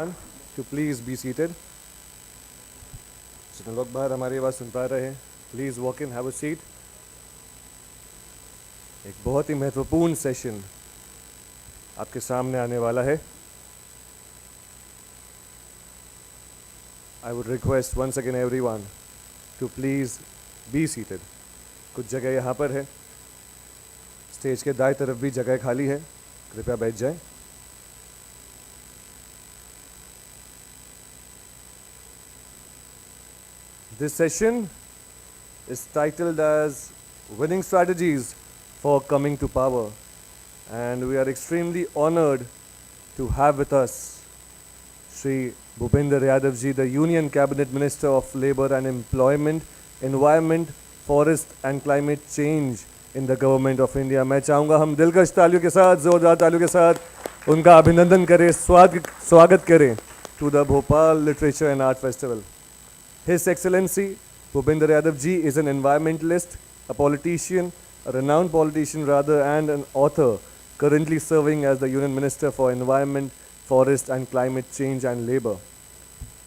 everyone to please be seated. जितने लोग बाहर हमारी आवाज़ सुन पा रहे हैं, please walk in, have a seat. एक बहुत ही महत्वपूर्ण सेशन आपके सामने आने वाला है. I would request once again everyone to please be seated. कुछ जगह यहाँ पर है, स्टेज के दाएं तरफ भी जगह खाली है, कृपया बैठ जाएं. This session is titled as Winning Strategies for Coming to Power, and we are extremely honored to have with us Shri Bhupinder Yadav ji, the Union Cabinet Minister of Labour and Employment, Environment, Forest and Climate Change in the Government of India. मैं चाहूँगा हम दिलकश तालियों के साथ, जोरदार तालियों के साथ उनका अभिनंदन करें, स्वागत करें to the Bhopal Literature and Art Festival. His Excellency Bhupinder Yadav ji is an environmentalist, a politician, a renowned politician rather, and an author, currently serving as the Union Minister for Environment, Forest and Climate Change and Labour.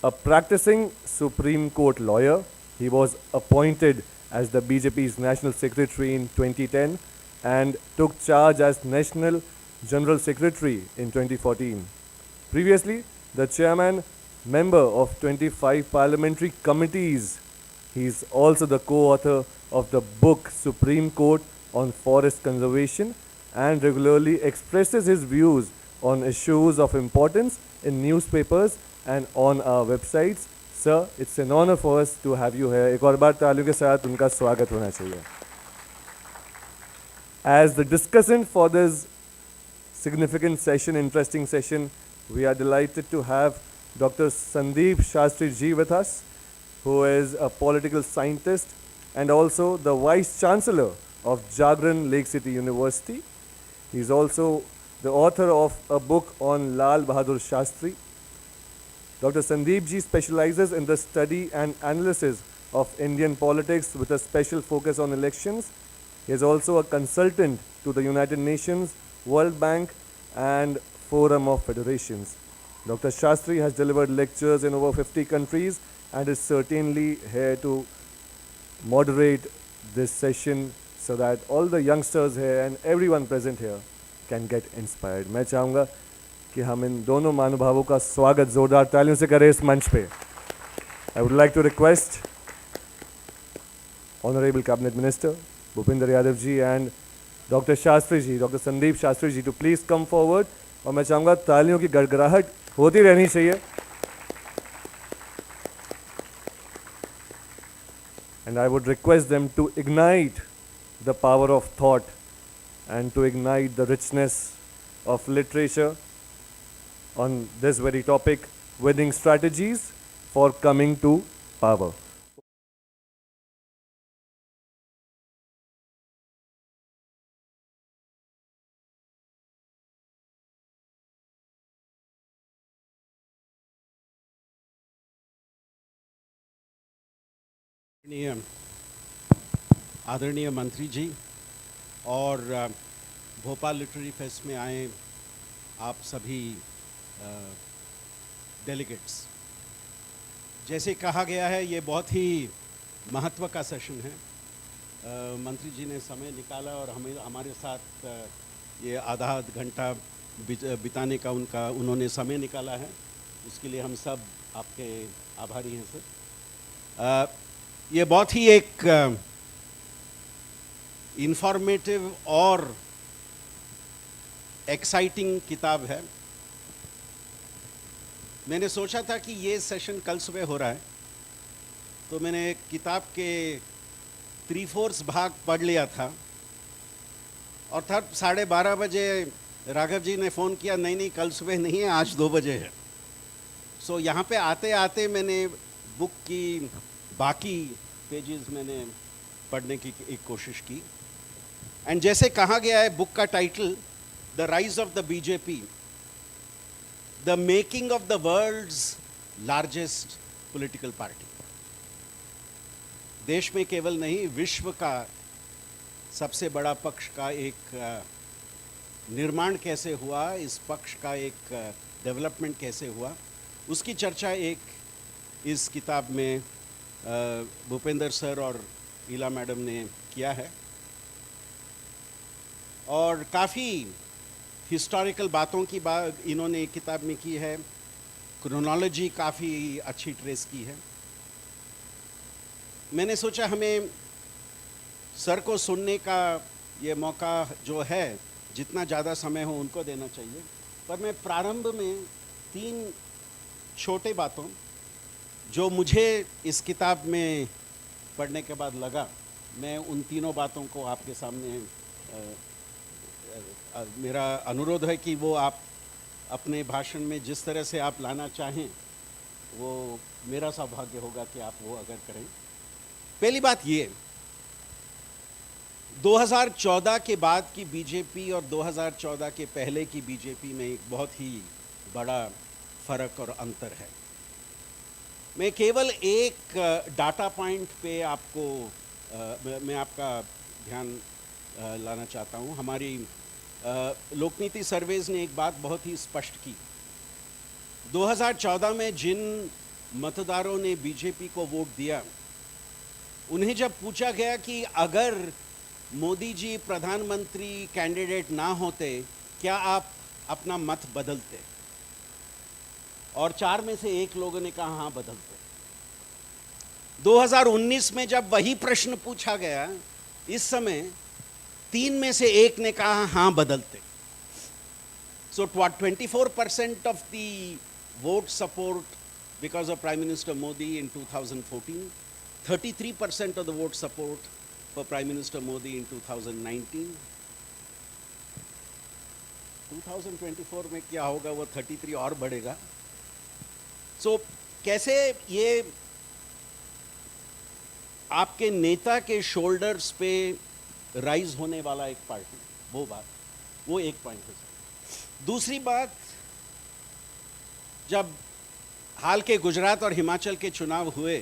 A practicing Supreme Court lawyer, he was appointed as the BJP's National Secretary in 2010 and took charge as National General Secretary in 2014. Previously, the chairman member of 25 parliamentary committees. He is also the co-author of the book Supreme Court on Forest Conservation and regularly expresses his views on issues of importance in newspapers and on our websites. Sir, it's an honor for us to have you here. एक और बार तालियों के साथ उनका स्वागत होना चाहिए. As the discussant for this significant session, interesting session, we are delighted to have Dr. Sandeep Shastri ji with us, who is a political scientist and also the Vice Chancellor of Jagran Lake City University. He is also the author of a book on Lal Bahadur Shastri. Dr. Sandeep ji specializes in the study and analysis of Indian politics with a special focus on elections. He is also a consultant to the United Nations, World Bank and Forum of Federations. Dr. Shastri has delivered lectures in over 50 countries and is certainly here to moderate this session so that all the youngsters here and everyone present here can get inspired. मैं चाहूँगा कि हम इन दोनों महानुभावों का स्वागत जोरदार तालियों से करें इस मंच पे. I would like to request Honorable Cabinet Minister Bhupinder Yadav ji and Dr. Shastri ji, Dr. Sandeep Shastri ji to please come forward. और मैं चाहूँगा तालियों की गड़गड़ाहट होती रहनी चाहिए. And I would request them to ignite the power of thought and to ignite the richness of literature on this very topic, winning strategies for coming to power. आदरणीय मंत्री जी और भोपाल लिटरेरी फेस्ट में आए आप सभी डेलीगेट्स, जैसे कहा गया है ये बहुत ही महत्व का सेशन है. मंत्री जी ने समय निकाला और हमारे साथ ये आधा घंटा बिताने का उन्होंने समय निकाला है. उसके लिए हम सब आपके आभारी हैं सर. ये बहुत ही एक इंफॉर्मेटिव और एक्साइटिंग किताब है. मैंने सोचा था कि ये सेशन कल सुबह हो रहा है, तो मैंने किताब के 3/4 भाग पढ़ लिया था और तब 12:30 बजे राघव जी ने फ़ोन किया, नहीं कल सुबह नहीं है, आज 2 बजे है. सो यहाँ पे आते आते मैंने बुक की बाकी पेजेस मैंने पढ़ने की एक कोशिश की. एंड जैसे कहा गया है बुक का title, the rise of the BJP, the making of the world's largest political party. देश में केवल नहीं, विश्व का सबसे बड़ा पक्ष का एक निर्माण कैसे हुआ, इस पक्ष का एक डेवलपमेंट कैसे हुआ, उसकी चर्चा एक इस किताब में भूपेंद्र सर और ईला मैडम ने किया है, और काफ़ी हिस्टोरिकल बातों की बात इन्होंने किताब में की है, क्रोनोलॉजी काफ़ी अच्छी ट्रेस की है। मैंने सोचा हमें सर को सुनने का ये मौका जो है, जितना ज़्यादा समय हो उनको देना चाहिए, पर मैं प्रारंभ में 3 छोटे बातों जो मुझे इस किताब में पढ़ने के बाद लगा, मैं उन तीनों बातों को आपके सामने मेरा अनुरोध है कि वो आप अपने भाषण में जिस तरह से आप लाना चाहें, वो मेरा सौभाग्य होगा कि आप वो अगर करें। पहली बात ये, 2014 के बाद की बीजेपी और 2014 के पहले की बीजेपी में एक बहुत ही बड़ा फर्क और अंतर है। मैं केवल एक डाटा पॉइंट पे मैं आपका ध्यान लाना चाहता हूँ। हमारी लोकनीति सर्वेज ने एक बात बहुत ही स्पष्ट की। 2014 में जिन मतदारों ने बीजेपी को वोट दिया, उन्हें जब पूछा गया कि अगर मोदी जी प्रधानमंत्री कैंडिडेट ना होते, क्या आप अपना मत बदलते, और 4 में से 1 लोगों ने कहा हाँ बदलते। 2019 में जब वही प्रश्न पूछा गया, इस समय 3 में से 1 ने कहा हाँ बदलते। So 24% of the vote support because of Prime Minister Modi in 2014, 33% of the vote support for Prime Minister Modi in 2019. 2024 में क्या होगा, वो 33 और बढ़ेगा। So कैसे ये आपके नेता के शोल्डर्स पे राइज होने वाला एक पार्टी, वो एक पॉइंट है सर। दूसरी बात, जब हाल के गुजरात और हिमाचल के चुनाव हुए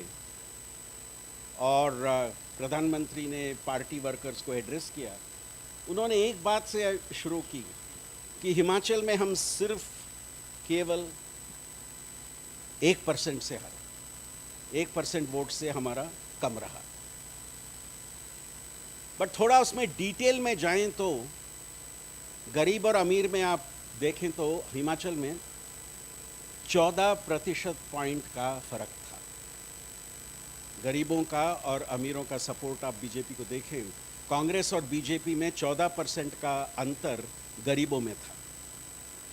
और प्रधानमंत्री ने पार्टी वर्कर्स को एड्रेस किया, उन्होंने एक बात से शुरू की कि हिमाचल में हम सिर्फ केवल 1% से हारे, 1% वोट से हमारा कम रहा। बट थोड़ा उसमें डिटेल में जाएं तो गरीब और अमीर में आप देखें तो हिमाचल में 14% पॉइंट का फर्क था। गरीबों का और अमीरों का सपोर्ट आप बीजेपी को देखें, कांग्रेस और बीजेपी में 14% का अंतर गरीबों में था।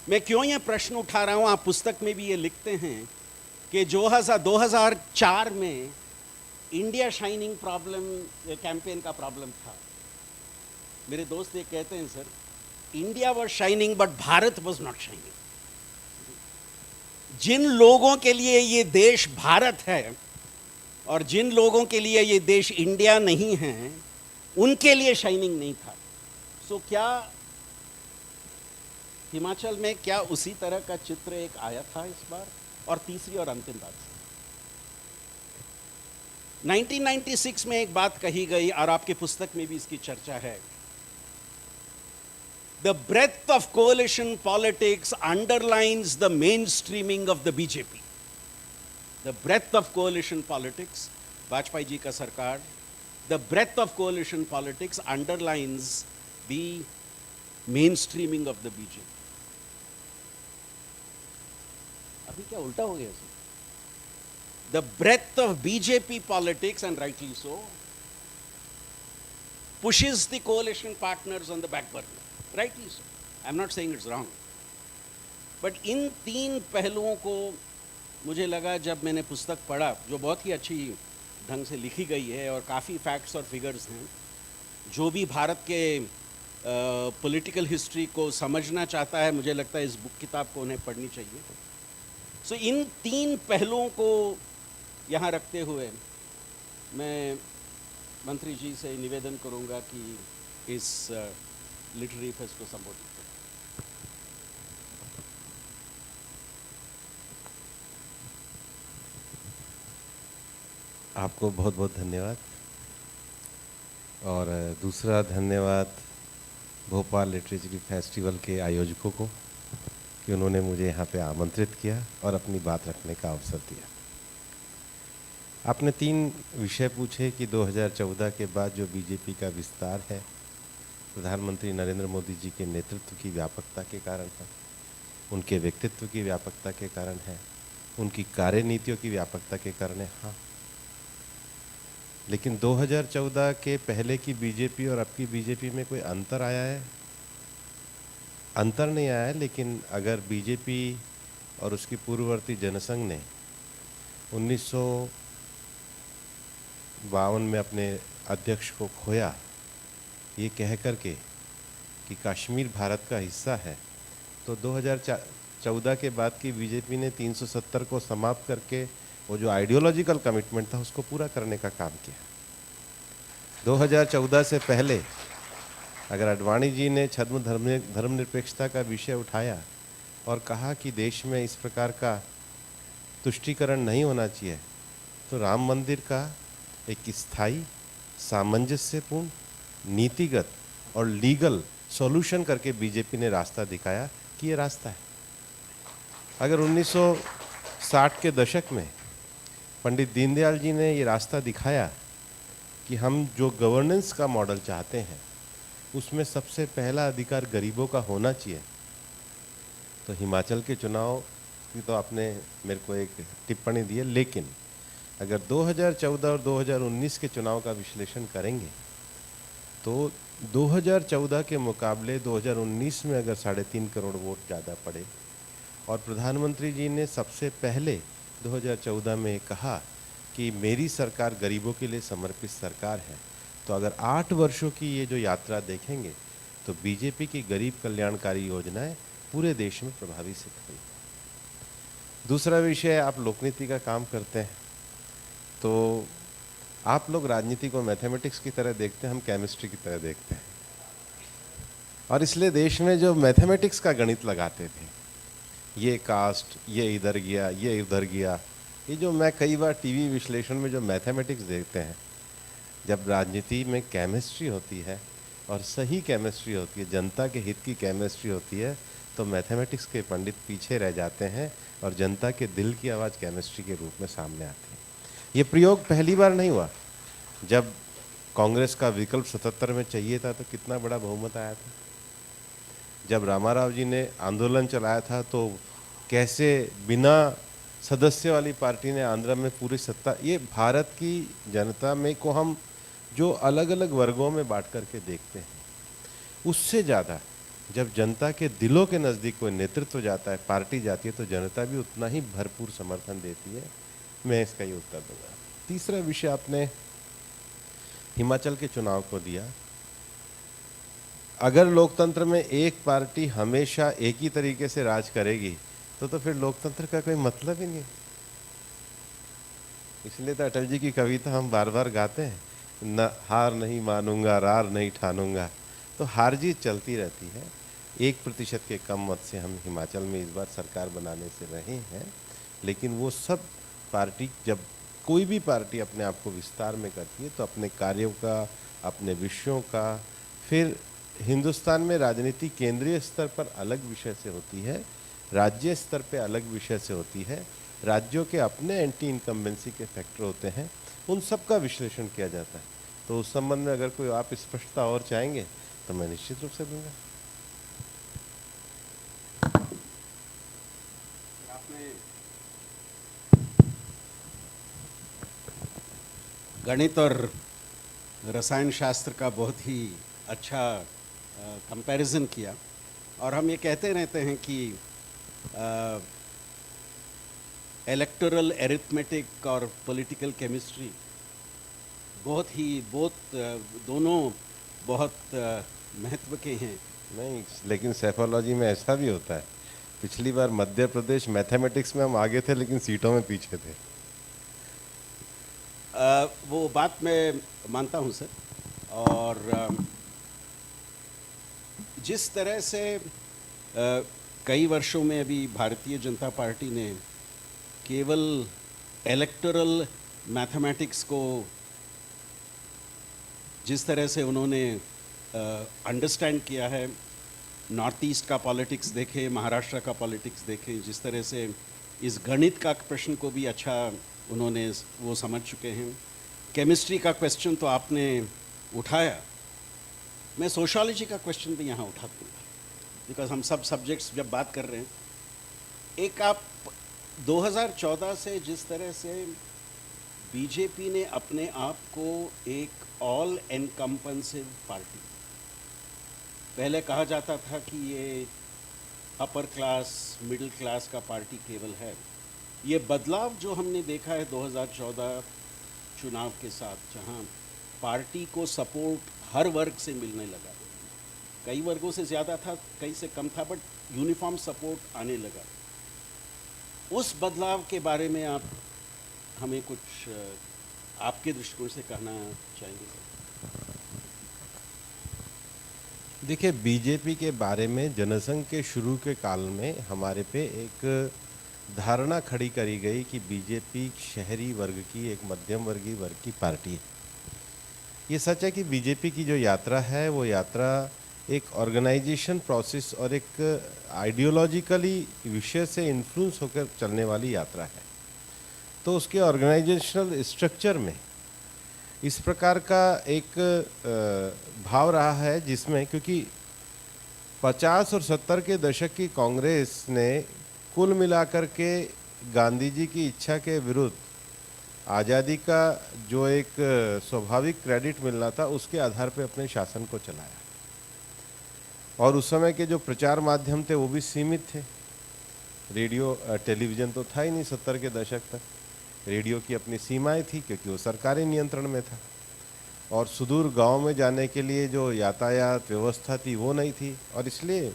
मैं क्यों ये प्रश्न उठा रहा हूं, आप पुस्तक में भी ये लिखते हैं कि 2004 में इंडिया शाइनिंग प्रॉब्लम कैंपेन का प्रॉब्लम था। मेरे दोस्त ये कहते हैं, sir India was shining but Bharat was not shining. जिन लोगों के लिए ये देश भारत है और जिन लोगों के लिए ये देश इंडिया नहीं है, उनके लिए शाइनिंग नहीं था। सो क्या हिमाचल में क्या उसी तरह का चित्र एक आया था इस बार? और तीसरी और अंतिम बात, 1996 में एक बात कही गई और आपके पुस्तक में भी इसकी चर्चा है। The breadth of coalition politics underlines the mainstreaming of the BJP. The breadth of coalition politics, Vajpayee ji का सरकार, the breadth of coalition politics underlines the mainstreaming of the BJP. अभी क्या उल्टा हो गया? The breadth of BJP politics, and rightly so, pushes the coalition partners on the back burner. Rightly so. I'm not saying it's wrong. But इन 3 पहलुओं को मुझे लगा जब मैंने पुस्तक पढ़ा, जो बहुत ही अच्छी ढंग से लिखी गई है और काफ़ी फैक्ट्स और फिगर्स हैं, जो भी भारत के पॉलिटिकल हिस्ट्री को समझना चाहता है, मुझे लगता है इस किताब को उन्हें पढ़नी चाहिए। सो इन 3 पहलुओं को यहाँ रखते हुए मैं मंत्री जी से निवेदन करूँगा कि इस लिटरेरी फेस्ट को संबोधित करें। आपको बहुत बहुत धन्यवाद, और दूसरा धन्यवाद भोपाल लिटरेचर फेस्टिवल के आयोजकों को कि उन्होंने मुझे यहाँ पे आमंत्रित किया और अपनी बात रखने का अवसर दिया। आपने 3 विषय पूछे कि 2014 के बाद जो बीजेपी का विस्तार है, प्रधानमंत्री नरेंद्र मोदी जी के नेतृत्व की व्यापकता के कारण है, उनके व्यक्तित्व की व्यापकता के कारण है, उनकी कार्यनीतियों की व्यापकता के कारण है। हाँ, लेकिन 2014 के पहले की बीजेपी और अब की बीजेपी में कोई अंतर आया है? अंतर नहीं आया है, लेकिन अगर बीजेपी और उसकी पूर्ववर्ती जनसंघ ने 1952 में अपने अध्यक्ष को खोया, ये कह करके कि कश्मीर भारत का हिस्सा है, तो 2014 के बाद की बीजेपी ने 370 को समाप्त करके वो जो आइडियोलॉजिकल कमिटमेंट था उसको पूरा करने का काम किया। 2014 से पहले अगर आडवाणी जी ने छद्म धर्मनिरपेक्षता का विषय उठाया और कहा कि देश में इस प्रकार का तुष्टीकरण नहीं होना चाहिए, तो राम मंदिर का एक स्थायी, सामंजस्यपूर्ण, नीतिगत और लीगल सॉल्यूशन करके बीजेपी ने रास्ता दिखाया कि ये रास्ता है। अगर 1960 के दशक में पंडित दीनदयाल जी ने ये रास्ता दिखाया कि हम जो गवर्नेंस का मॉडल चाहते हैं उसमें सबसे पहला अधिकार गरीबों का होना चाहिए, तो हिमाचल के चुनाव की तो आपने मेरे को एक टिप्पणी दी है, लेकिन अगर 2014 और 2019 के चुनाव का विश्लेषण करेंगे तो 2014 के मुकाबले 2019 में अगर 3.5 करोड़ वोट ज़्यादा पड़े और प्रधानमंत्री जी ने सबसे पहले 2014 में कहा कि मेरी सरकार गरीबों के लिए समर्पित सरकार है, तो अगर 8 वर्षों की ये जो यात्रा देखेंगे तो बीजेपी की गरीब कल्याणकारी योजनाएं पूरे देश में प्रभावी सिद्ध हुई। दूसरा विषय, आप लोकनीति का काम करते हैं, तो आप लोग राजनीति को मैथमेटिक्स की तरह देखते हैं, हम केमिस्ट्री की तरह देखते हैं। और इसलिए देश में जो मैथमेटिक्स का गणित लगाते थे, ये कास्ट, ये इधर गया, ये उधर गया, ये जो मैं कई बार टीवी विश्लेषण में जो मैथमेटिक्स देखते हैं, जब राजनीति में केमिस्ट्री होती है और सही केमिस्ट्री होती है, जनता के हित की केमिस्ट्री होती है, तो मैथमेटिक्स के पंडित पीछे रह जाते हैं और जनता के दिल की आवाज़ केमिस्ट्री के रूप में सामने आती है। ये प्रयोग पहली बार नहीं हुआ। जब कांग्रेस का विकल्प 77 में चाहिए था तो कितना बड़ा बहुमत आया था। जब रामाराव जी ने आंदोलन चलाया था तो कैसे बिना सदस्य वाली पार्टी ने आंध्र में पूरी सत्ता, ये भारत की जनता में को हम जो अलग अलग वर्गों में बांट करके देखते हैं, उससे ज़्यादा जब जनता के दिलों के नज़दीक कोई नेतृत्व जाता है, पार्टी जाती है, तो जनता भी उतना ही भरपूर समर्थन देती है। मैं इसका ही उत्तर दूंगा। तीसरा विषय आपने हिमाचल के चुनाव को दिया। अगर लोकतंत्र में एक पार्टी हमेशा एक ही तरीके से राज करेगी तो फिर लोकतंत्र का कोई मतलब ही नहीं। इसलिए तो अटल जी की कविता हम बार बार गाते हैं, न हार नहीं मानूंगा, रार नहीं ठानूंगा। तो हार जीत चलती रहती है। 1% के कम मत से हम हिमाचल में इस बार सरकार बनाने से रहे हैं, लेकिन वो सब पार्टी, जब कोई भी पार्टी अपने आप को विस्तार में करती है तो अपने कार्यों का, अपने विषयों का, फिर हिंदुस्तान में राजनीति केंद्रीय स्तर पर अलग विषय से होती है, राज्य स्तर पे अलग विषय से होती है, राज्यों के अपने एंटी इनकम्बेंसी के फैक्टर होते हैं, उन सब का विश्लेषण किया जाता है। तो उस संबंध में अगर कोई आप स्पष्टता और चाहेंगे तो मैं निश्चित रूप से दूंगा। आपने गणित और रसायन शास्त्र का बहुत ही अच्छा कंपैरिजन किया, और हम ये कहते रहते हैं कि इलेक्टोरल एरिथमेटिक और पॉलिटिकल केमिस्ट्री दोनों बहुत महत्व के हैं। नहीं, लेकिन सेफोलॉजी में ऐसा भी होता है। पिछली बार मध्य प्रदेश मैथमेटिक्स में हम आगे थे लेकिन सीटों में पीछे थे। वो बात मैं मानता हूँ सर, और जिस तरह से कई वर्षों में अभी भारतीय जनता पार्टी ने केवल इलेक्टोरल मैथमेटिक्स को जिस तरह से उन्होंने अंडरस्टैंड किया है, नॉर्थ ईस्ट का पॉलिटिक्स देखें, महाराष्ट्र का पॉलिटिक्स देखें, जिस तरह से इस गणित का प्रश्न को भी अच्छा उन्होंने वो समझ चुके हैं। केमिस्ट्री का क्वेश्चन तो आपने उठाया, मैं सोशियोलॉजी का क्वेश्चन भी यहाँ उठा दूँगा, बिकॉज हम सब सब्जेक्ट्स जब बात कर रहे हैं। एक आप 2014 से जिस तरह से बीजेपी ने अपने आप को एक ऑल एनकम्पेंसिव पार्टी, पहले कहा जाता था कि ये अपर क्लास मिडिल क्लास का पार्टी केवल है, ये बदलाव जो हमने देखा है 2014 चुनाव के साथ, जहां पार्टी को सपोर्ट हर वर्ग से मिलने लगा, कई वर्गों से ज़्यादा था, कई से कम था, बट यूनिफॉर्म सपोर्ट आने लगा, उस बदलाव के बारे में आप हमें कुछ आपके दृष्टिकोण से कहना चाहेंगे सर? देखिए, बीजेपी के बारे में जनसंघ के शुरू के काल में हमारे पे एक धारणा खड़ी करी गई कि बीजेपी शहरी वर्ग की, एक मध्यम वर्गीय वर्ग की पार्टी है। ये सच है कि बीजेपी की जो यात्रा है वो यात्रा एक ऑर्गेनाइजेशन प्रोसेस और एक आइडियोलॉजिकली विषय से इन्फ्लुएंस होकर चलने वाली यात्रा है। तो उसके ऑर्गेनाइजेशनल स्ट्रक्चर में इस प्रकार का एक भाव रहा है, जिसमें क्योंकि 50 और 70 के दशक की कांग्रेस ने कुल मिलाकर के गांधी जी की इच्छा के विरुद्ध आज़ादी का जो एक स्वाभाविक क्रेडिट मिलना था उसके आधार पर अपने शासन को चलाया, और उस समय के जो प्रचार माध्यम थे वो भी सीमित थे। रेडियो टेलीविज़न तो था ही नहीं 70 के दशक तक, रेडियो की अपनी सीमाएं थी क्योंकि वो सरकारी नियंत्रण में था, और सुदूर गांव में जाने के लिए जो यातायात व्यवस्था थी वो नहीं थी। और इसलिए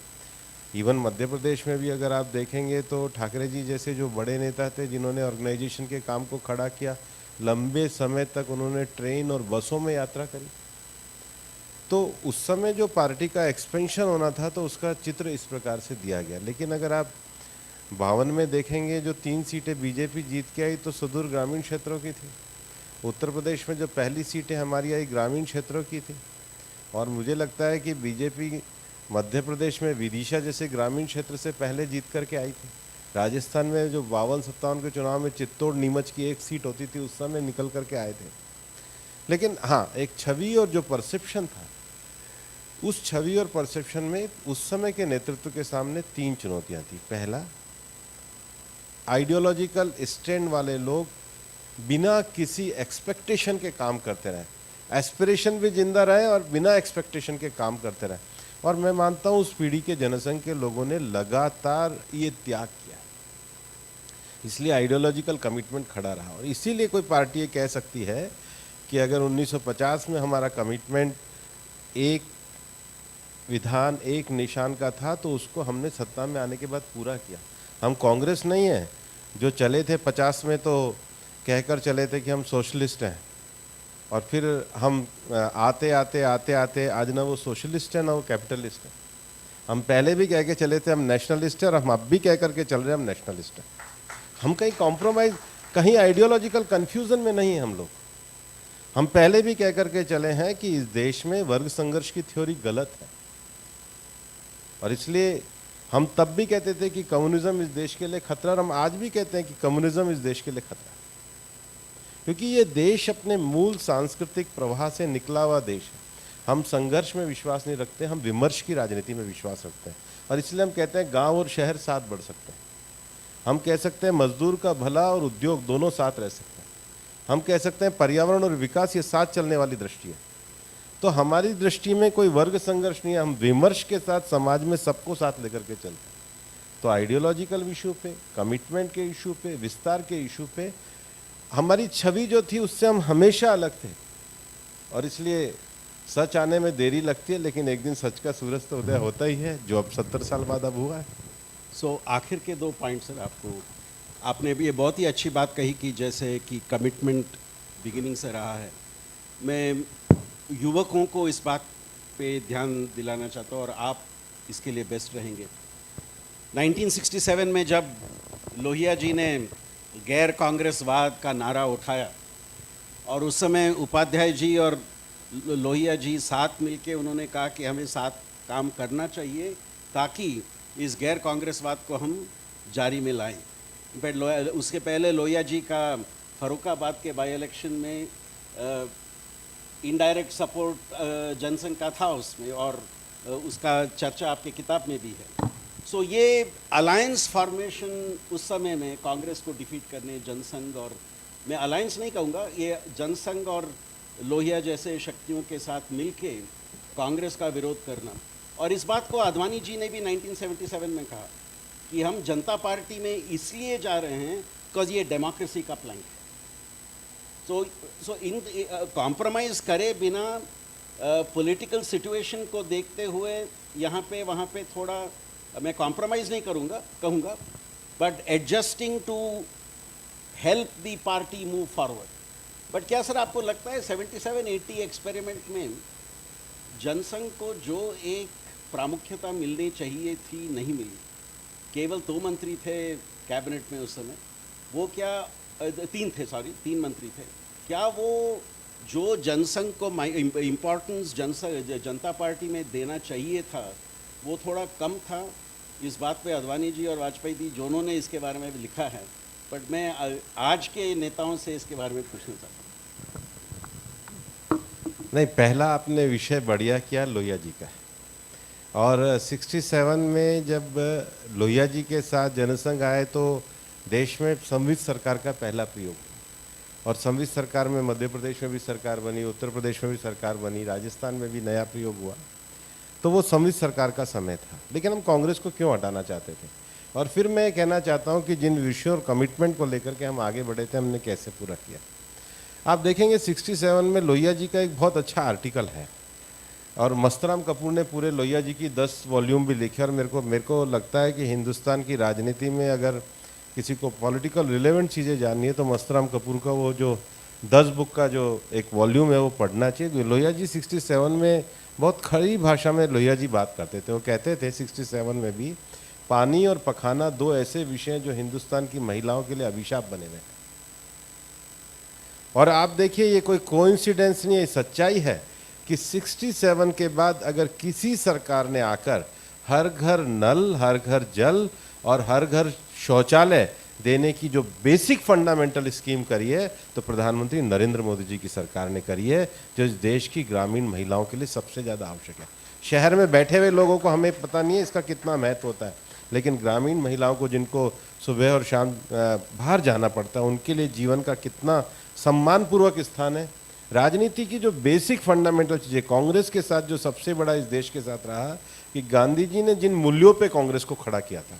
इवन मध्य प्रदेश में भी अगर आप देखेंगे तो ठाकरे जी जैसे जो बड़े नेता थे जिन्होंने ऑर्गेनाइजेशन के काम को खड़ा किया, लंबे समय तक उन्होंने ट्रेन और बसों में यात्रा करी। तो उस समय जो पार्टी का एक्सपेंशन होना था तो उसका चित्र इस प्रकार से दिया गया। लेकिन अगर आप 52 में देखेंगे, जो 3 सीटें बीजेपी जीत के आई तो सुदूर ग्रामीण क्षेत्रों की थी। उत्तर प्रदेश में जो पहली सीटें हमारी आई ग्रामीण क्षेत्रों की थी, और मुझे लगता है कि बीजेपी मध्य प्रदेश में विदिशा जैसे ग्रामीण क्षेत्र से पहले जीत करके आई थी। राजस्थान में जो 52-57 के चुनाव में चित्तौड़ नीमच की एक सीट होती थी उस समय निकल करके आए थे। लेकिन हाँ, एक छवि और जो परसेप्शन था, उस छवि और परसेप्शन में उस समय के नेतृत्व के सामने 3 चुनौतियां थी। पहला, आइडियोलॉजिकल स्टैंड वाले लोग बिना किसी एक्सपेक्टेशन के काम करते रहे, एस्पिरेशन भी जिंदा रहे और बिना एक्सपेक्टेशन के काम करते रहे। और मैं मानता हूँ उस पीढ़ी के जनसंघ के लोगों ने लगातार ये त्याग किया, इसलिए आइडियोलॉजिकल कमिटमेंट खड़ा रहा। और इसीलिए कोई पार्टी ये कह सकती है कि अगर 1950 में हमारा कमिटमेंट एक विधान एक निशान का था तो उसको हमने सत्ता में आने के बाद पूरा किया। हम कांग्रेस नहीं है जो चले थे 50 में तो कहकर चले थे कि हम सोशलिस्ट हैं, और फिर हम आते आते आज ना वो सोशलिस्ट है ना वो कैपिटलिस्ट है। हम पहले भी कह के चले थे हम नेशनलिस्ट हैं, और हम अब भी कह करके चल रहे हैं हम नेशनलिस्ट हैं। हम कहीं कॉम्प्रोमाइज़, कहीं आइडियोलॉजिकल कन्फ्यूज़न में नहीं है हम लोग। हम पहले भी कह करके चले हैं कि इस देश में वर्ग संघर्ष की थ्योरी गलत है, और इसलिए हम तब भी कहते थे कि कम्युनिज्म इस देश के लिए खतरा, और हम आज भी कहते हैं कि कम्युनिज्म इस देश के लिए खतरा है, क्योंकि ये देश अपने मूल सांस्कृतिक प्रवाह से निकला हुआ देश है। हम संघर्ष में विश्वास नहीं रखते, हम विमर्श की राजनीति में विश्वास रखते हैं, और इसलिए हम कहते हैं गांव और शहर साथ बढ़ सकते हैं। हम कह सकते हैं मजदूर का भला और उद्योग दोनों साथ रह सकते हैं। हम कह सकते हैं पर्यावरण और विकास ये साथ चलने वाली दृष्टि है। तो हमारी दृष्टि में कोई वर्ग संघर्ष नहीं है, हम विमर्श के साथ समाज में सबको साथ लेकर के चलते हैं। तो आइडियोलॉजिकल इशू पे, कमिटमेंट के इशू पे, विस्तार के इशू पे हमारी छवि जो थी उससे हम हमेशा अलग थे, और इसलिए सच आने में देरी लगती है, लेकिन एक दिन सच का सूरज तो उदय होता ही है, जो अब 70 साल बाद अब हुआ है। सो आखिर के 2 पॉइंट सर, आपने भी ये बहुत ही अच्छी बात कही कि जैसे कि कमिटमेंट बिगिनिंग से रहा है। मैं युवकों को इस बात पे ध्यान दिलाना चाहता हूँ और आप इसके लिए बेस्ट रहेंगे। 1967 में जब लोहिया जी ने गैर कांग्रेसवाद का नारा उठाया, और उस समय उपाध्याय जी और लोहिया जी साथ मिलके उन्होंने कहा कि हमें साथ काम करना चाहिए ताकि इस गैर कांग्रेसवाद को हम जारी में लाएं। बट उसके पहले लोहिया जी का फरुखाबाद के बाई इलेक्शन में इनडायरेक्ट सपोर्ट जनसंघ का था उसमें, और उसका चर्चा आपके किताब में भी है। सो ये अलायंस फॉर्मेशन उस समय में कांग्रेस को डिफीट करने, जनसंघ, और मैं अलायंस नहीं कहूँगा, ये जनसंघ और लोहिया जैसे शक्तियों के साथ मिलके कांग्रेस का विरोध करना। और इस बात को आडवाणी जी ने भी 1977 में कहा कि हम जनता पार्टी में इसलिए जा रहे हैं बिकॉज ये डेमोक्रेसी का प्लैंक है। सो इन कॉम्प्रोमाइज़ करे बिना पॉलिटिकल सिचुएशन को देखते हुए यहाँ पे वहाँ पे थोड़ा मैं कॉम्प्रोमाइज़ नहीं कहूँगा, but adjusting to help the party move forward. But क्या सर आपको लगता है 77-80 एक्सपेरिमेंट में जनसंघ को जो एक प्रामुख्यता मिलनी चाहिए थी नहीं मिली? केवल 2 मंत्री थे कैबिनेट में उस समय, वो क्या 3 मंत्री थे, क्या वो जो जनसंघ को इम्पोर्टेंस जनता पार्टी में देना चाहिए था वो थोड़ा कम था? इस बात पे आडवाणी जी और वाजपेयी जी दोनों ने इसके बारे में भी लिखा है, बट मैं आज के नेताओं से इसके बारे में पूछना चाहता हूँ। नहीं, पहला आपने विषय बढ़िया किया, लोहिया जी का है। और 67 में जब लोहिया जी के साथ जनसंघ आए तो देश में संवित सरकार का पहला प्रयोग हुआ। और संवित सरकार में मध्य प्रदेश में भी सरकार बनी, उत्तर प्रदेश में भी सरकार बनी, राजस्थान में भी नया प्रयोग हुआ। तो वो संवित सरकार का समय था। लेकिन हम कांग्रेस को क्यों हटाना चाहते थे? और फिर मैं कहना चाहता हूँ कि जिन विषयों और कमिटमेंट को लेकर के हम आगे बढ़े थे, हमने कैसे पूरा किया। आप देखेंगे 67 में लोहिया जी का एक बहुत अच्छा आर्टिकल है, और मस्तराम कपूर ने पूरे लोहिया जी की 10 वॉल्यूम भी लिखे। और मेरे को लगता है कि हिंदुस्तान की राजनीति में अगर किसी को पॉलिटिकल रिलेवेंट चीज़ें जाननी है तो मस्तराम कपूर का वो जो 10 बुक का जो एक वॉल्यूम है वो पढ़ना चाहिए। लोहिया जी 67 में बहुत खड़ी भाषा में लोहिया जी बात करते थे। वो कहते थे 67 में भी, पानी और पखाना 2 ऐसे विषय हैं जो हिंदुस्तान की महिलाओं के लिए अभिशाप बने हुए हैं। और आप देखिए, ये कोई कोइंसिडेंस नहीं है, सच्चाई है कि 67 के बाद अगर किसी सरकार ने आकर हर घर नल, हर घर जल और हर घर शौचालय देने की जो बेसिक फंडामेंटल स्कीम करी है तो प्रधानमंत्री नरेंद्र मोदी जी की सरकार ने करी है, जो इस देश की ग्रामीण महिलाओं के लिए सबसे ज़्यादा आवश्यक है। शहर में बैठे हुए लोगों को हमें पता नहीं है इसका कितना महत्व होता है, लेकिन ग्रामीण महिलाओं को जिनको सुबह और शाम बाहर जाना पड़ता है, उनके लिए जीवन का कितना सम्मानपूर्वक स्थान है। राजनीति की जो बेसिक फंडामेंटल चीज़ें, कांग्रेस के साथ जो सबसे बड़ा इस देश के साथ रहा कि गांधी जी ने जिन मूल्यों पे कांग्रेस को खड़ा किया था,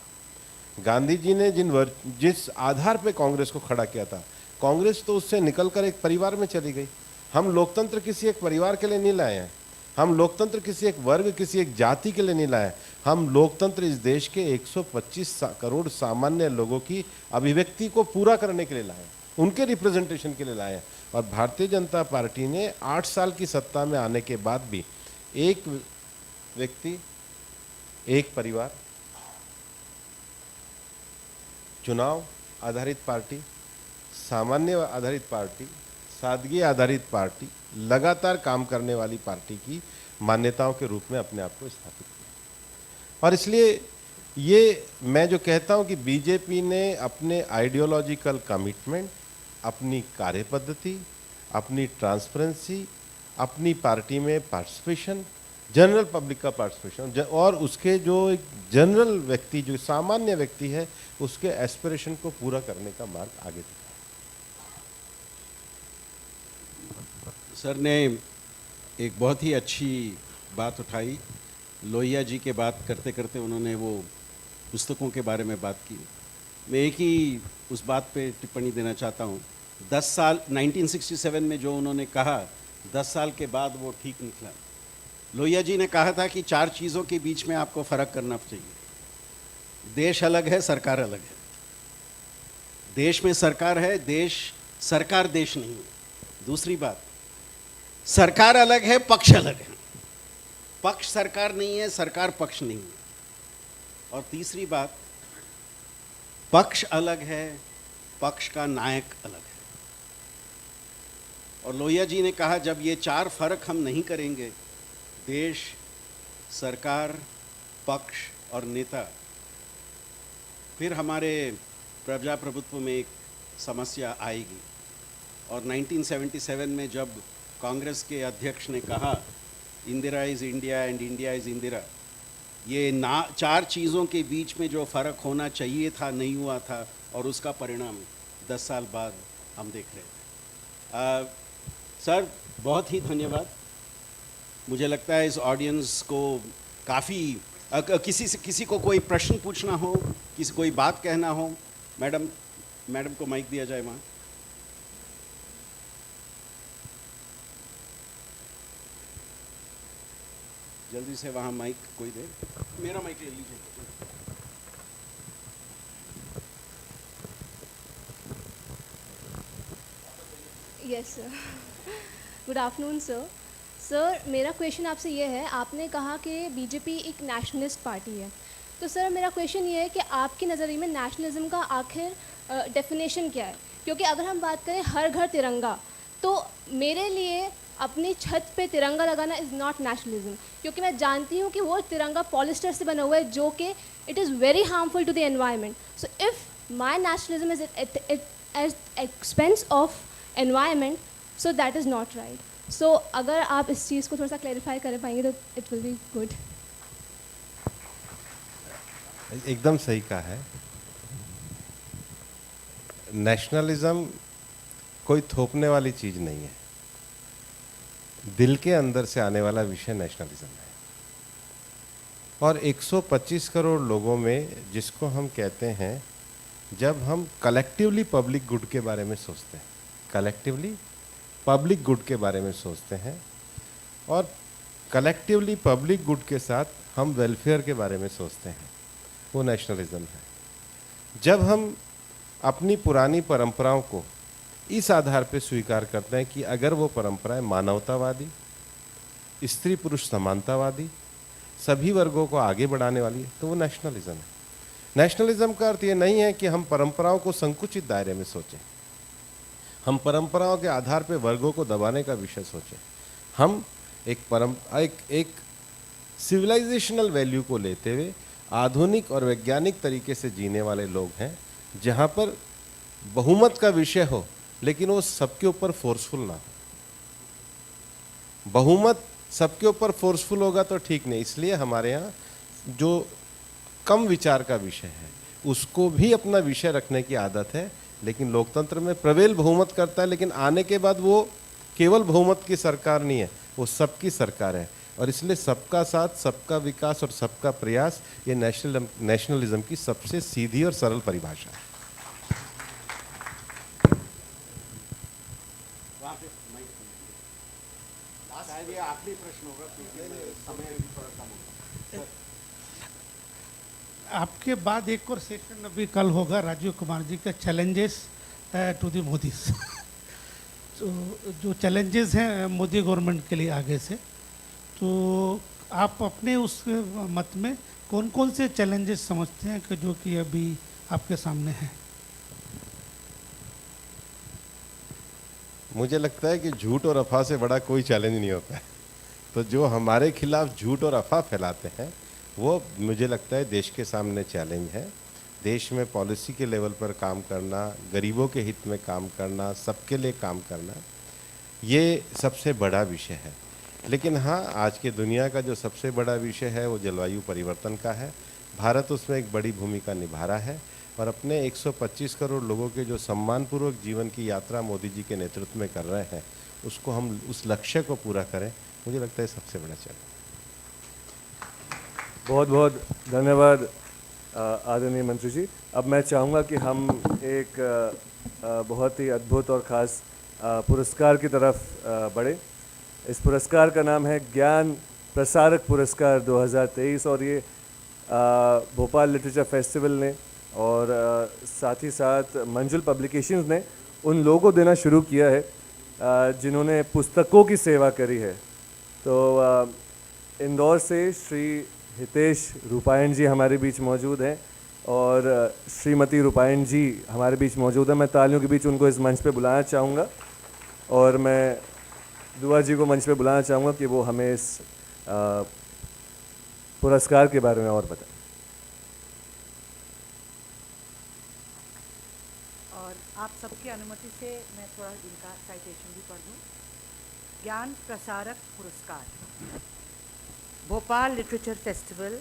गांधी जी ने जिस आधार पे कांग्रेस को खड़ा किया था, कांग्रेस तो उससे निकलकर एक परिवार में चली गई। हम लोकतंत्र किसी एक परिवार के लिए नहीं लाए हैं, हम लोकतंत्र किसी एक वर्ग, किसी एक जाति के लिए नहीं लाए। हम लोकतंत्र इस देश के 125 करोड़ सामान्य लोगों की अभिव्यक्ति को पूरा करने के लिए लाए, उनके रिप्रेजेंटेशन के लिए लाए। और भारतीय जनता पार्टी ने 8 साल की सत्ता में आने के बाद भी एक व्यक्ति, एक परिवार, चुनाव आधारित पार्टी, सामान्य आधारित पार्टी, सादगी आधारित पार्टी, लगातार काम करने वाली पार्टी की मान्यताओं के रूप में अपने आप को स्थापित किया। और इसलिए ये मैं जो कहता हूं कि बीजेपी ने अपने आइडियोलॉजिकल कमिटमेंट, अपनी कार्यपद्धति, अपनी ट्रांसपेरेंसी, अपनी पार्टी में पार्टिसिपेशन, जनरल पब्लिक का पार्टिसिपेशन, और उसके जो एक जनरल व्यक्ति, जो सामान्य व्यक्ति है, उसके एस्पिरेशन को पूरा करने का मार्ग आगे दिखाया। सर ने एक बहुत ही अच्छी बात उठाई। लोहिया जी के बात करते करते उन्होंने वो पुस्तकों के बारे में बात की। मैं एक ही उस बात पे टिप्पणी देना चाहता हूँ। 10 साल 1967 में जो उन्होंने कहा, 10 साल के बाद वो ठीक निकला। लोहिया जी ने कहा था कि 4 चीज़ों के बीच में आपको फ़र्क करना चाहिए। देश अलग है, सरकार अलग है। देश में सरकार है, सरकार देश नहीं है। दूसरी बात, सरकार अलग है, पक्ष अलग है। पक्ष सरकार नहीं है, सरकार पक्ष नहीं है। और तीसरी बात, पक्ष अलग है, पक्ष का नायक अलग है। और लोहिया जी ने कहा, जब ये 4 फर्क हम नहीं करेंगे, देश, सरकार, पक्ष और नेता, फिर हमारे प्रजाप्रभुत्व में एक समस्या आएगी। और 1977 में जब कांग्रेस के अध्यक्ष ने कहा Indira is India and India is Indira, ये ना 4 चीज़ों के बीच में जो फ़र्क होना चाहिए था नहीं हुआ था, और उसका परिणाम 10 साल बाद हम देख रहे थे। सर बहुत ही धन्यवाद। मुझे लगता है इस ऑडियंस को काफ़ी किसी को कोई प्रश्न पूछना हो, किसी कोई बात कहना हो, मैडम को माइक दिया जाए वहाँ। जल्दी से वहाँ माइक कोई दे, मेरा माइक ले लीजिए। Yes sir, good afternoon sir. Sir मेरा क्वेश्चन आपसे ये है, आपने कहा कि बीजेपी एक नेशनलिस्ट पार्टी है, तो सर मेरा क्वेश्चन ये है कि आपके नज़रिए में नेशनलिज्म का आखिर डेफिनेशन क्या है? क्योंकि अगर हम बात करें हर घर तिरंगा, तो मेरे लिए अपनी छत पे तिरंगा लगाना इज़ नॉट नेशनलिज्म, क्योंकि मैं जानती हूँ कि वो तिरंगा पॉलिस्टर से बना हुआ है जो कि it is very harmful to the environment. So if my nationalism is at expense of environment, so that is not right. So अगर आप इस चीज़ को थोड़ा सा क्लैरिफाई कर पाएंगे तो इट विल बी गुड। एकदम सही कहा है। नेशनलिज्म कोई थोपने वाली चीज़ नहीं है, दिल के अंदर से आने वाला विषय नेशनलिज्म है। और 125 करोड़ लोगों में जिसको हम कहते हैं, जब हम कलेक्टिवली पब्लिक गुड के बारे में सोचते हैं, कलेक्टिवली पब्लिक गुड के बारे में सोचते हैं, और कलेक्टिवली पब्लिक गुड के साथ हम वेलफेयर के बारे में सोचते हैं, वो नेशनलिज्म है। जब हम अपनी पुरानी परंपराओं को इस आधार पे स्वीकार करते हैं कि अगर वो परंपराएं मानवतावादी, स्त्री पुरुष समानतावादी, सभी वर्गों को आगे बढ़ाने वाली है, तो वो नेशनलिज्म है। नेशनलिज्म का अर्थ ये नहीं है कि हम परंपराओं को संकुचित दायरे में सोचें, हम परंपराओं के आधार पे वर्गों को दबाने का विषय सोचें। हम एक सिविलाइजेशनल वैल्यू को लेते हुए आधुनिक और वैज्ञानिक तरीके से जीने वाले लोग हैं, जहाँ पर बहुमत का विषय हो लेकिन वो सबके ऊपर फोर्सफुल ना हो। बहुमत सबके ऊपर फोर्सफुल होगा तो ठीक नहीं, इसलिए हमारे यहाँ जो कम विचार का विषय है उसको भी अपना विषय रखने की आदत है। लेकिन लोकतंत्र में प्रबल बहुमत करता है, लेकिन आने के बाद वो केवल बहुमत की सरकार नहीं है, वो सबकी सरकार है। और इसलिए सबका साथ, सबका विकास और सबका प्रयास, ये नेशनलिज्म की सबसे सीधी और सरल परिभाषा है। शायद ये आखिरी प्रश्न होगा क्योंकि समय थोड़ा कम होगा। आपके बाद एक और सेशन अभी कल होगा राजीव कुमार जी का चैलेंजेस टू द मोदीज। तो जो चैलेंजेस हैं मोदी गवर्नमेंट के लिए आगे से, तो आप अपने उस मत में कौन कौन से चैलेंजेस समझते हैं कि जो कि अभी आपके सामने हैं? मुझे लगता है कि झूठ और अफवाह से बड़ा कोई चैलेंज नहीं होता है। तो जो हमारे खिलाफ झूठ और अफवाह फैलाते हैं, वो मुझे लगता है देश के सामने चैलेंज है। देश में पॉलिसी के लेवल पर काम करना, गरीबों के हित में काम करना, सबके लिए काम करना, ये सबसे बड़ा विषय है। लेकिन हाँ, आज के दुनिया का जो सबसे बड़ा विषय है वो जलवायु परिवर्तन का है। भारत उसमें एक बड़ी भूमिका निभा रहा है, और अपने 125 करोड़ लोगों के जो सम्मानपूर्वक जीवन की यात्रा मोदी जी के नेतृत्व में कर रहे हैं, उसको हम उस लक्ष्य को पूरा करें, मुझे लगता है सबसे बड़ा चैलेंज। बहुत बहुत धन्यवाद आदरणीय मंत्री जी। अब मैं चाहूँगा कि हम एक बहुत ही अद्भुत और ख़ास पुरस्कार की तरफ बढ़े। इस पुरस्कार का नाम है ज्ञान प्रसारक पुरस्कार 2023, और ये भोपाल लिटरेचर फेस्टिवल ने और साथ ही साथ मंजुल पब्लिकेशंस ने उन लोगों को देना शुरू किया है जिन्होंने पुस्तकों की सेवा करी है। तो इंदौर से श्री हितेश रूपायन जी हमारे बीच मौजूद हैं, और श्रीमती रूपायन जी हमारे बीच मौजूद हैं। मैं तालियों के बीच उनको इस मंच पे बुलाना चाहूँगा, और मैं दुआ जी को मंच पे बुलाना चाहूँगा कि वो हमें इस पुरस्कार के बारे में और बताएं। और आप सबकी अनुमति से मैं थोड़ा इनका साइटेशन भी पढ़ दूँ। ज्ञान प्रसारक पुरस्कार, भोपाल लिटरेचर फेस्टिवल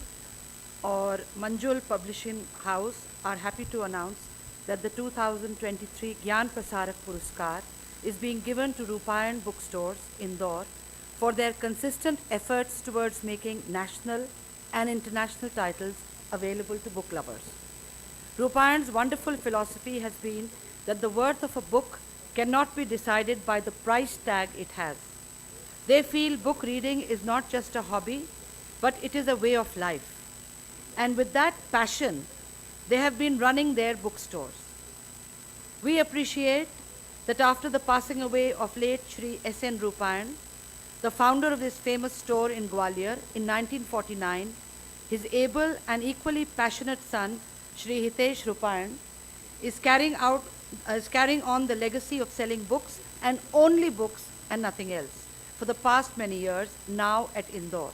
और मंजुल publishing house are happy to announce that the 2023 Gyan Prasarak Puraskar is being given to Rupayan bookstores, Indore, for their consistent efforts towards making national and international titles available to book lovers. Rupayan's wonderful philosophy has been that the worth of a book cannot be decided by the price tag it has. They feel book reading is not just a hobby, but it is a way of life. And with that passion, they have been running their bookstores. We appreciate that after the passing away of late Shri S.N. Rupayan, the founder of this famous store in Gwalior in 1949, his able and equally passionate son, Shri Hitesh Rupayan, is carrying on the legacy of selling books and only books and nothing else for the past many years, now at Indore.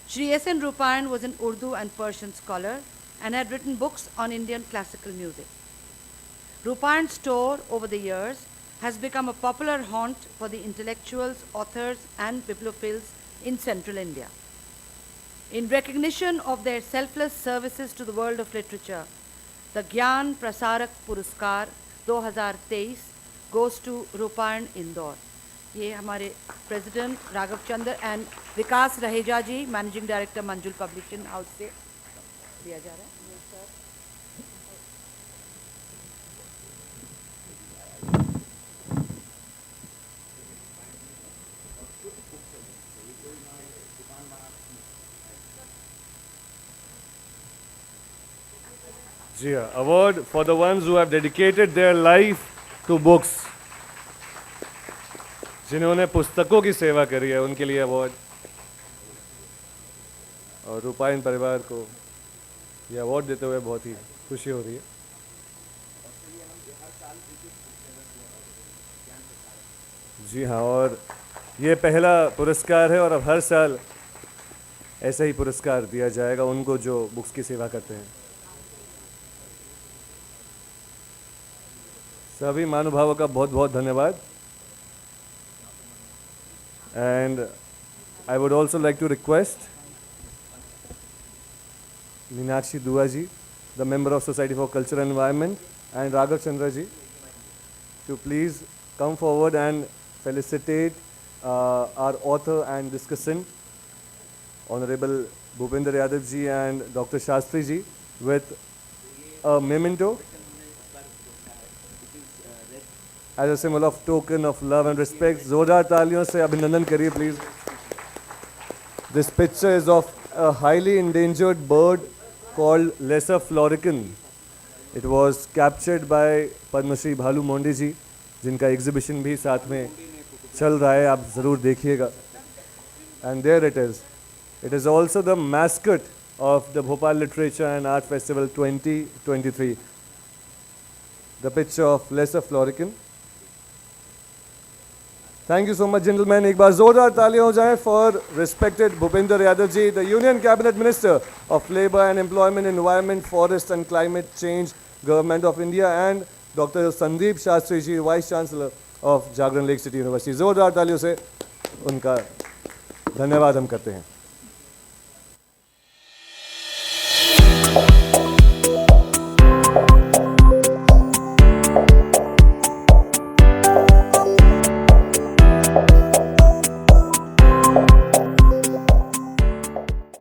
Shri S.N. Rupayan was an Urdu and Persian scholar and had written books on Indian classical music. Rupayan's store over the years has become a popular haunt for the intellectuals, authors, and bibliophiles in central India. In recognition of their selfless services to the world of literature, the Gyan Prasarak Puraskar 2023 goes to Rupayan Indore. ये हमारे president Raghav Chandra and Vikas Raheja ji, managing director Manjul publishing house से दिया जा रहा है। जी हाँ, award for the ones who have dedicated their life to books. जिन्होंने पुस्तकों की सेवा करी है उनके लिए अवार्ड, और रूपायन परिवार को ये अवार्ड देते हुए बहुत ही खुशी हो रही है। जी हाँ, और ये पहला पुरस्कार है और अब हर साल ऐसा ही पुरस्कार दिया जाएगा उनको जो बुक्स की सेवा करते हैं। सभी महानुभावों का बहुत बहुत धन्यवाद। And I would also like to request Meenakshi Dua ji, the member of Society for Culture and Environment, and Raghav Chandra ji to please come forward and felicitate our author and discussant, Honorable Bhupender Yadav ji and Dr. Shastri ji, with a memento as a symbol of token of love and respect. जोरदार तालियों से अभिनंदन करिए please. This picture is of a highly endangered bird called Lesser Florican. It was captured by Padma Shri Bhalu Monde ji, जिनका exhibition भी साथ में चल रहा है, आप ज़रूर देखिएगा. And there it is. It is also the mascot of the Bhopal Literature and Art Festival 2023. The picture of Lesser Florican. Thank you so much, gentlemen. एक बार जोरदार तालियां हो जाएं for respected Bhupender Yadav ji, the Union Cabinet Minister of Labour and Employment, Environment, Forest and Climate Change, Government of India, and Dr. Sandeep Shastri ji, Vice Chancellor of Jagran Lake City University. जोरदार तालियों से उनका धन्यवाद हम करते हैं.